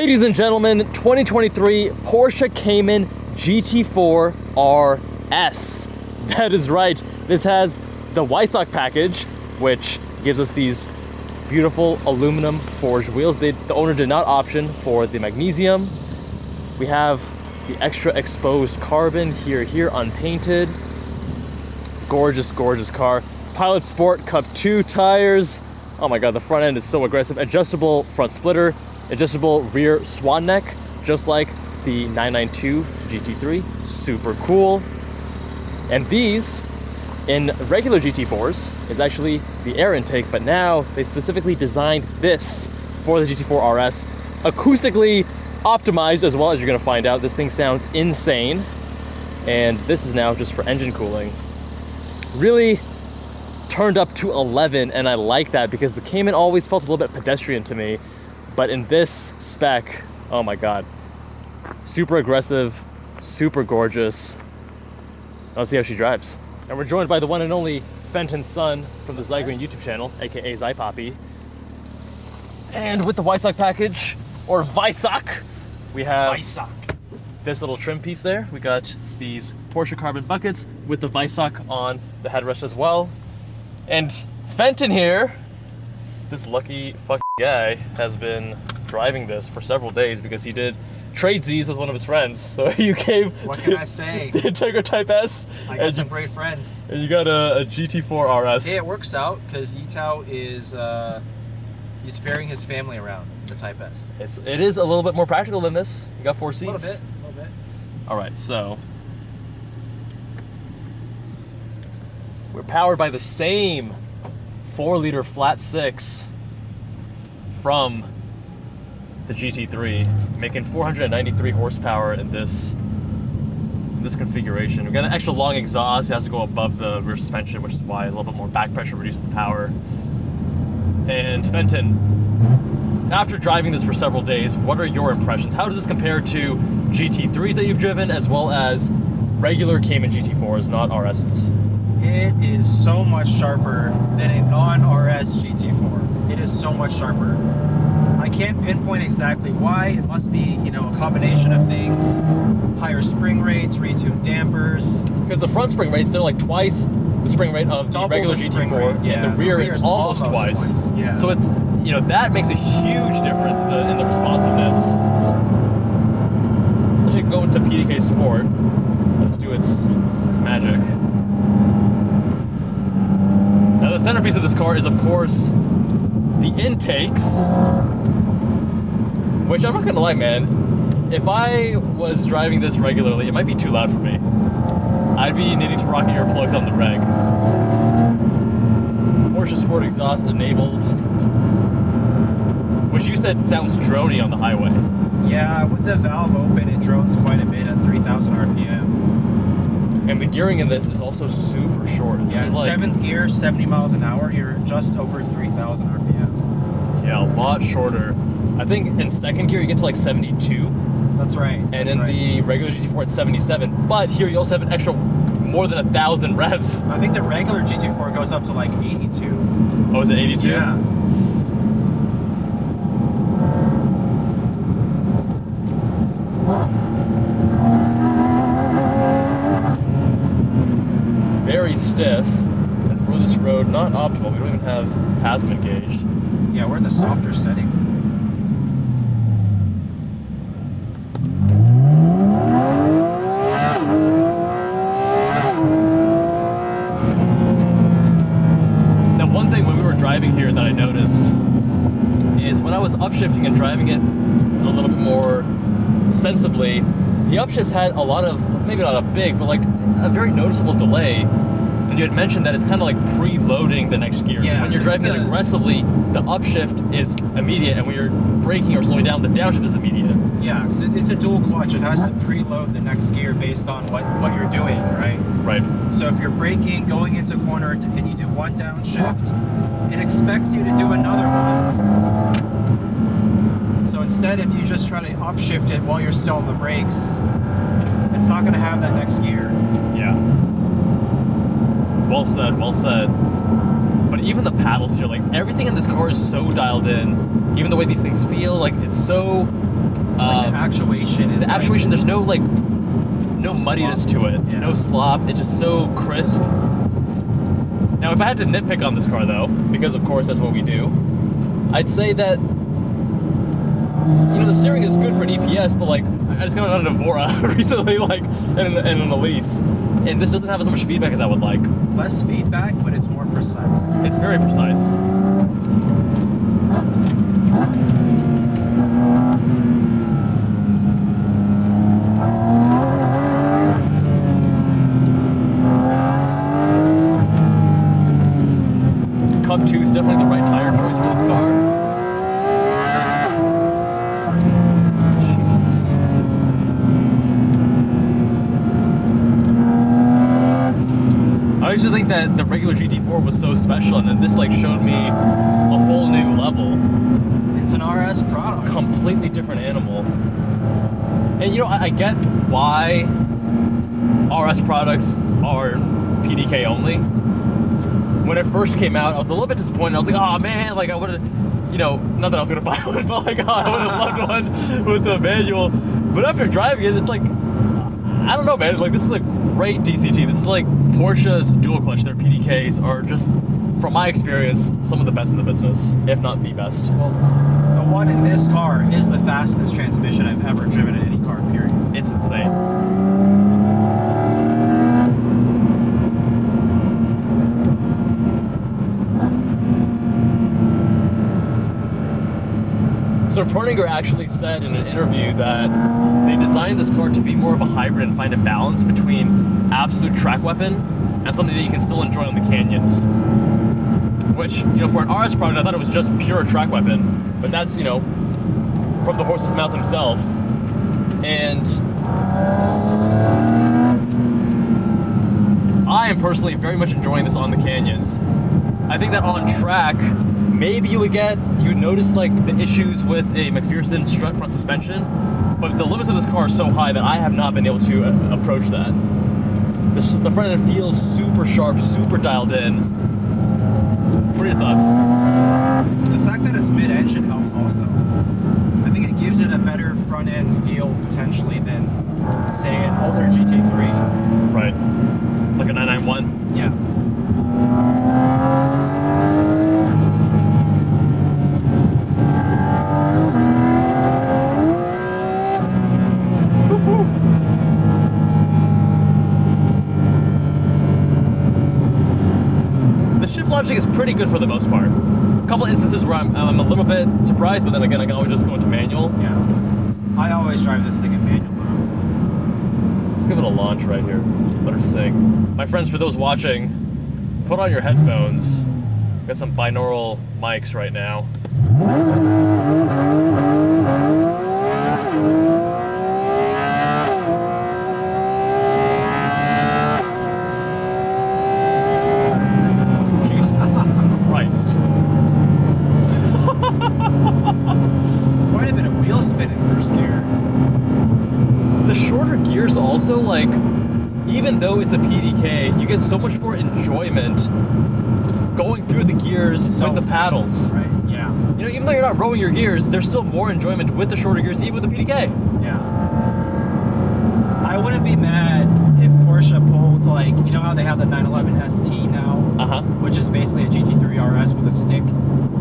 Ladies and gentlemen, 2023 Porsche Cayman GT4 RS. That is right. This has the Weissach package, which gives us these beautiful aluminum forged wheels. The owner did not option for the magnesium. We have the extra exposed carbon here, unpainted. Gorgeous, gorgeous car. Pilot Sport Cup 2 tires. Oh my God, the front end is so aggressive. Adjustable front splitter, adjustable rear swan neck, just like the 992 GT3. Super cool. And these, in regular GT4s, is actually the air intake, but now they specifically designed this for the GT4 RS. Acoustically optimized as well, as you're gonna find out. This thing sounds insane. And this is now just for engine cooling. Really turned up to 11, and I like that because the Cayman always felt a little bit pedestrian to me. But in this spec, oh my God, super aggressive, super gorgeous. Let's see how she drives. And we're joined by the one and only Fenton's son from the Zygreen YouTube channel, aka Zypoppy. And with the Weissach package, or Weissach, we have this little trim piece there. We got these Porsche carbon buckets with the Weissach on the headrest as well. And Fenton here, this lucky fucking guy, has been driving this for several days because he did tradesies with one of his friends. So you gave, what can I say? The Integra Type S. I got some great friends. And you got a GT4 RS. Hey, it works out because Itao is, he's ferrying his family around the Type S. It is a little bit more practical than this. You got 4 seats. A little bit. All right, so we're powered by the same 4-liter flat 6 from the GT3, making 493 horsepower in this configuration. We've got an extra long exhaust. It has to go above the rear suspension, which is why a little bit more back pressure reduces the power. And Fenton, after driving this for several days, what are your impressions? How does this compare to GT3s that you've driven, as well as regular Cayman GT4s, not RSs? It is so much sharper than a non-RS GT4. It is so much sharper. I can't pinpoint exactly why. It must be, you know, a combination of things. Higher spring rates, retuned dampers. Because the front spring rates, they're like twice the spring rate of the regular GT4, yeah. and the rear is almost twice. Yeah. So it's, you know, that makes a huge difference in the responsiveness. Let's just go into PDK Sport. Let's do its magic. Now the centerpiece of this car is, of course, the intakes, which I'm not gonna lie, man, if I was driving this regularly, it might be too loud for me. I'd be needing to rock earplugs on the reg. Porsche Sport exhaust enabled, which you said sounds drony on the highway. Yeah, with the valve open, it drones quite a bit at 3,000 RPM. And the gearing in this is also super short. Yeah, this is like 7th gear, 70 miles an hour, you're just over 3,000 RPM. Yeah, a lot shorter. I think in 2nd gear you get to like 72. That's right. And in the regular GT4 it's 77. But here you also have an extra more than 1,000 revs. I think the regular GT4 goes up to like 82. Oh, is it 82? Yeah. Very stiff, and for this road, not optimal. We don't even have PASM engaged. Yeah, we're in the softer setting. Now, one thing when we were driving here that I noticed is when I was upshifting and driving it a little bit more sensibly, the upshifts had a lot of, maybe not a big, but like a very noticeable delay. And you had mentioned that it's kind of like preloading the next gear. Yeah, so when you're driving it aggressively, the upshift is immediate, and when you're braking or slowing down, the downshift is immediate. Yeah, because it's a dual clutch. It has to preload the next gear based on what you're doing, right? Right. So if you're braking, going into a corner, and you do one downshift, it expects you to do another one. So instead, if you just try to upshift it while you're still on the brakes, it's not going to have that next gear. Yeah. Well said, well said. But even the paddles here, like everything in this car is so dialed in. Even the way these things feel, like it's so Like the actuation is the actuation. like, There's no like no muddiness slop. to it. Yeah. No slop. It's just so crisp. Now, if I had to nitpick on this car though, because of course that's what we do, I'd say that, you know, the steering is good for an EPS, but like I just got on an Evora recently, like in an Elise, and this doesn't have as much feedback as I would like. less feedback, but it's more precise. It's very precise. Cup 2 is definitely the right tire choice for this car. Jesus. I used to think that the regular GT4 was so special, and then this like showed me a whole new level. It's an RS product. Completely different animal. And you know, I get why RS products are PDK only. When it first came out, I was a little bit disappointed. I was like, oh man, like I would have, you know, not that I was gonna buy one, but like, oh, I would have loved one with the manual. But after driving it, it's like, I don't know, man. Like, this is a great DCT. This is like Porsche's dual clutch. Their PDKs are just, from my experience, some of the best in the business, if not the best. Well, the one in this car is the fastest transmission I've ever driven in any car, period. It's insane. So Perninger actually said in an interview that they designed this car to be more of a hybrid and find a balance between absolute track weapon and something that you can still enjoy on the canyons. Which, you know, for an RS product, I thought it was just pure track weapon, but that's, you know, from the horse's mouth himself. And I am personally very much enjoying this on the canyons. I think that on track, maybe you'd notice like the issues with a McPherson strut front suspension, but the limits of this car are so high that I have not been able to approach that. The front end feels super sharp, super dialed in. What are your thoughts? The fact that it's mid-engine helps also. I think it gives it a better front end feel potentially than, say, an older GT3. Right. Like a 991? Yeah. Logic is pretty good for the most part. A couple instances where I'm a little bit surprised, but then again, I can always just go into manual. Yeah. I always drive this thing in manual mode. Let's give it a launch right here. Let her sing. My friends, for those watching, put on your headphones. We've got some binaural mics right now. Quite a bit of wheel spin in first gear. The shorter gears also, like, even though it's a PDK, you get so much more enjoyment going through the gears with the paddles. Right, yeah. You know, even though you're not rowing your gears, there's still more enjoyment with the shorter gears, even with the PDK. Yeah. I wouldn't be mad if Porsche pulled, like, you know how they have the 911 ST now? Which is basically a GT3 RS with a stick.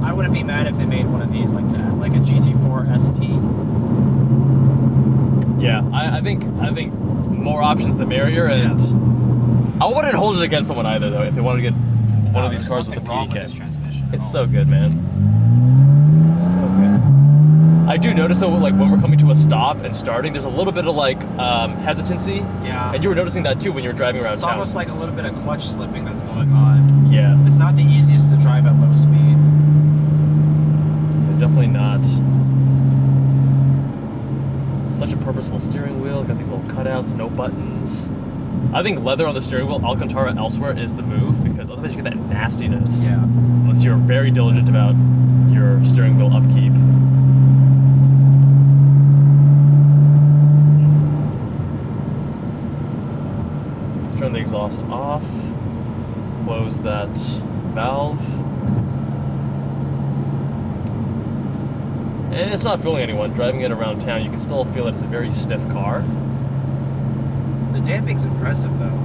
I wouldn't be mad if they made one of these like that, like a GT4 ST. Yeah, I think more options the merrier, and I wouldn't hold it against someone either though if they wanted to get one of these cars with a PDK. It's so good, man. So good. I do notice though, like when we're coming to a stop and starting, there's a little bit of like hesitancy. Yeah. And you were noticing that too when you were driving around town. It's almost like a little bit of clutch slipping that's going on. Yeah. It's not the easiest to drive at low speed. Definitely not. Such a purposeful steering wheel. Got these little cutouts, no buttons. I think leather on the steering wheel, Alcantara elsewhere, is the move, because otherwise you get that nastiness. Yeah. Unless you're very diligent about your steering wheel upkeep. Let's turn the exhaust off. Close that valve. And it's not fooling anyone. Driving it around town, you can still feel that it's a very stiff car. The damping's impressive, though.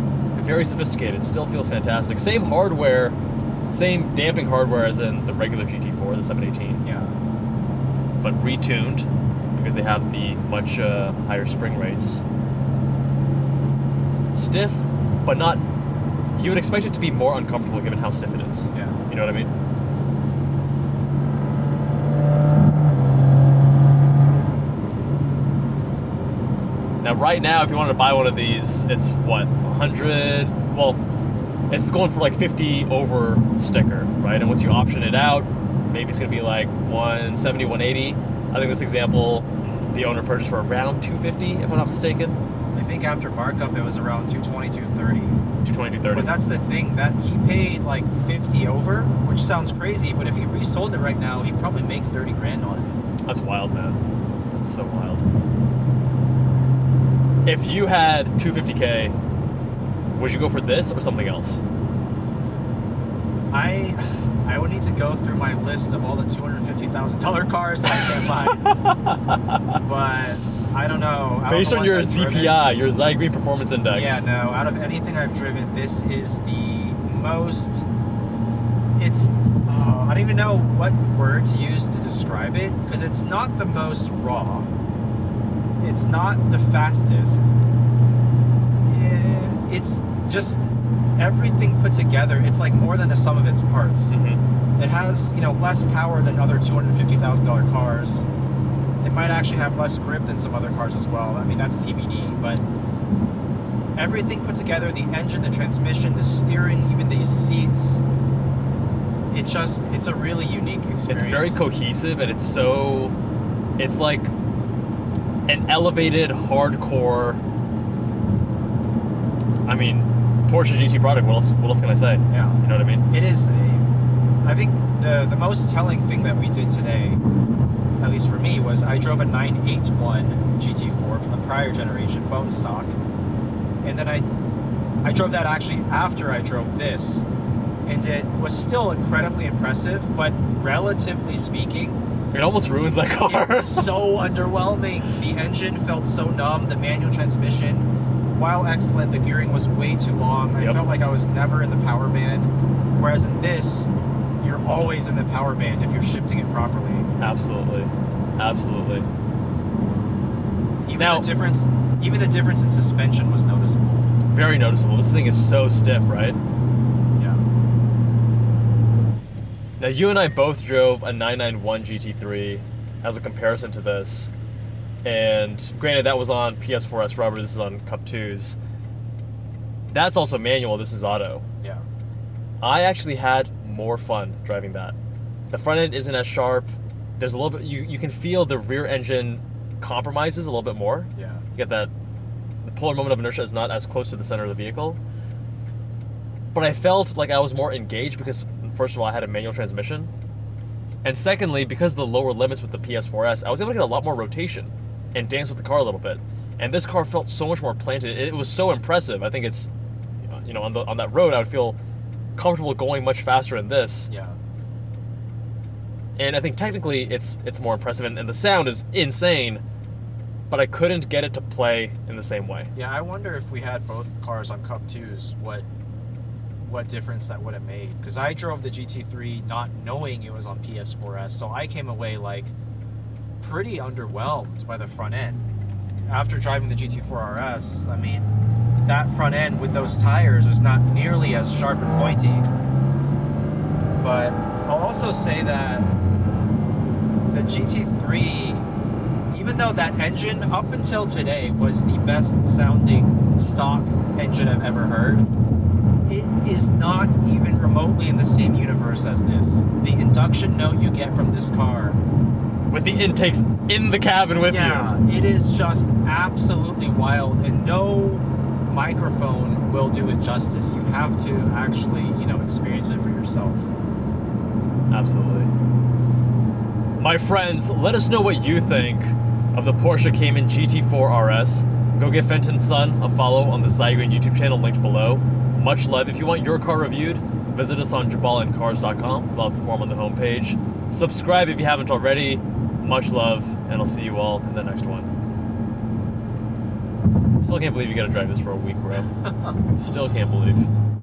Very sophisticated. Still feels fantastic. Same hardware, same damping hardware as in the regular GT4, the 718. Yeah. But retuned because they have the much higher spring rates. Stiff, but not. You would expect it to be more uncomfortable given how stiff it is. Yeah. You know what I mean? Now, right now, if you wanted to buy one of these, it's what, 100? Well, it's going for like 50 over sticker, right? And once you option it out, maybe it's going to be like 170, 180. I think this example, the owner purchased for around 250, if I'm not mistaken. I think after markup, it was around 220, 230. 220, 230. But that's the thing, that he paid like 50 over, which sounds crazy, but if he resold it right now, he'd probably make 30 grand on it. That's wild, man. That's so wild. If you had 250K, would you go for this or something else? I would need to go through my list of all the $250,000 cars that I can't buy. But I don't know. Based on your ZPI, your Zygreen Performance Index. Yeah, no. Out of anything I've driven, this is the most. It's. I don't even know what word to use to describe it because it's not the most raw. It's not the fastest. It's just everything put together. It's like more than the sum of its parts. Mm-hmm. It has, less power than other $250,000 cars. It might actually have less grip than some other cars as well. I mean, that's TBD, but everything put together, the engine, the transmission, the steering, even these seats, it's a really unique experience. It's very cohesive and it's like an elevated, hardcore, I mean, Porsche GT product. What else can I say? Yeah. You know what I mean? It is I think the most telling thing that we did today, at least for me, was I drove a 981 GT4 from the prior generation, bone stock. And then I drove that actually after I drove this. And it was still incredibly impressive, but relatively speaking, it almost ruins that car. It was so underwhelming. The engine felt so numb. The manual transmission, while excellent, the gearing was way too long. I felt like I was never in the power band. Whereas in this, you're always in the power band if you're shifting it properly. Absolutely. Absolutely. Even the difference in suspension was noticeable. Very noticeable. This thing is so stiff, right? Yeah. Now, you and I both drove a 991 GT3 as a comparison to this. And granted, that was on PS4S rubber, this is on Cup 2s. That's also manual, this is auto. Yeah. I actually had more fun driving that. The front end isn't as sharp. There's a little bit, you can feel the rear engine compromises a little bit more. Yeah. You get that, the polar moment of inertia is not as close to the center of the vehicle. But I felt like I was more engaged because, first of all, I had a manual transmission. And secondly, because of the lower limits with the PS4S, I was able to get a lot more rotation and dance with the car a little bit. And this car felt so much more planted. It was so impressive. I think it's, on that road, I would feel comfortable going much faster in this. Yeah. And I think technically it's more impressive, and the sound is insane, but I couldn't get it to play in the same way. Yeah, I wonder if we had both cars on Cup 2s, what difference that would have made. Because I drove the GT3 not knowing it was on PS4S, so I came away like pretty underwhelmed by the front end. After driving the GT4 RS, I mean, that front end with those tires was not nearly as sharp and pointy. But I'll also say that the GT3, even though that engine up until today was the best sounding stock engine I've ever heard, it is not even remotely in the same universe as this. The induction note you get from this car, with the intakes in the cabin with you. It is just absolutely wild, and no microphone will do it justice. You have to actually, experience it for yourself. Absolutely. My friends, let us know what you think of the Porsche Cayman GT4 RS. Go give Fenton's son a follow on the Zygreen YouTube channel linked below. Much love. If you want your car reviewed, visit us on jubbalandcars.com. Fill out the form on the homepage. Subscribe if you haven't already. much love, and I'll see you all in the next one. Still can't believe you gotta drive this for a week, bro. Still can't believe.